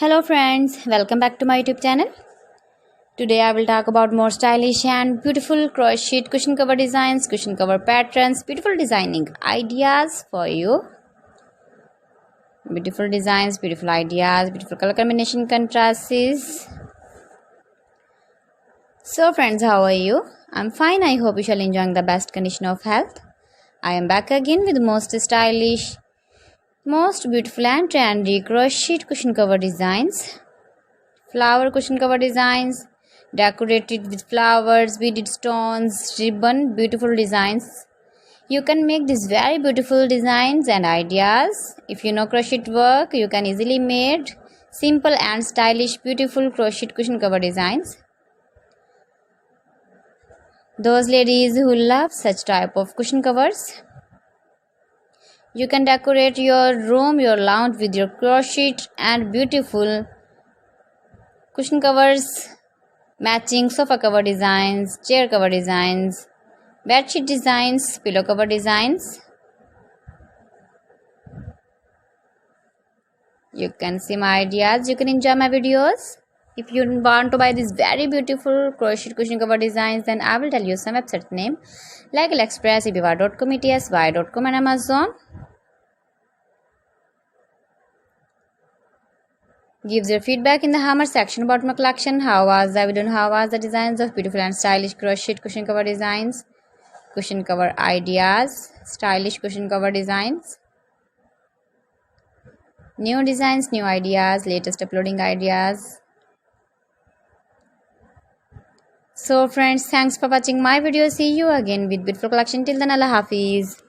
Hello friends, welcome back to my YouTube channel. Today I will talk about more stylish and beautiful crochet cushion cover designs, cushion cover patterns, beautiful designing ideas for you. Beautiful designs, beautiful ideas, beautiful color combination contrasts. So friends, how are you? I'm fine. I hope you shall enjoy the best condition of health. I am back again with most stylish, most beautiful and trendy crochet cushion cover designs. Flower cushion cover designs, decorated with flowers, beaded stones, ribbon, beautiful designs. You can make these very beautiful designs and ideas. If you know crochet work, you can easily make simple and stylish beautiful crochet cushion cover designs. Those ladies who love such type of cushion covers, you can decorate your room, your lounge with your crochet and beautiful cushion covers, matching sofa cover designs, chair cover designs, bedsheet designs, pillow cover designs. You can see my ideas, you can enjoy my videos. If you want to buy these very beautiful crochet cushion cover designs, then I will tell you some website name like AliExpress, eBay.com, etsy.com and Amazon. Gives your feedback in the hammer section about my collection. How was the video and how was the designs of beautiful and stylish crochet cushion cover designs, cushion cover ideas, stylish cushion cover designs, new designs, new ideas, latest uploading ideas. So friends, thanks for watching my video. See you again with beautiful collection. Till then, Allah Hafiz.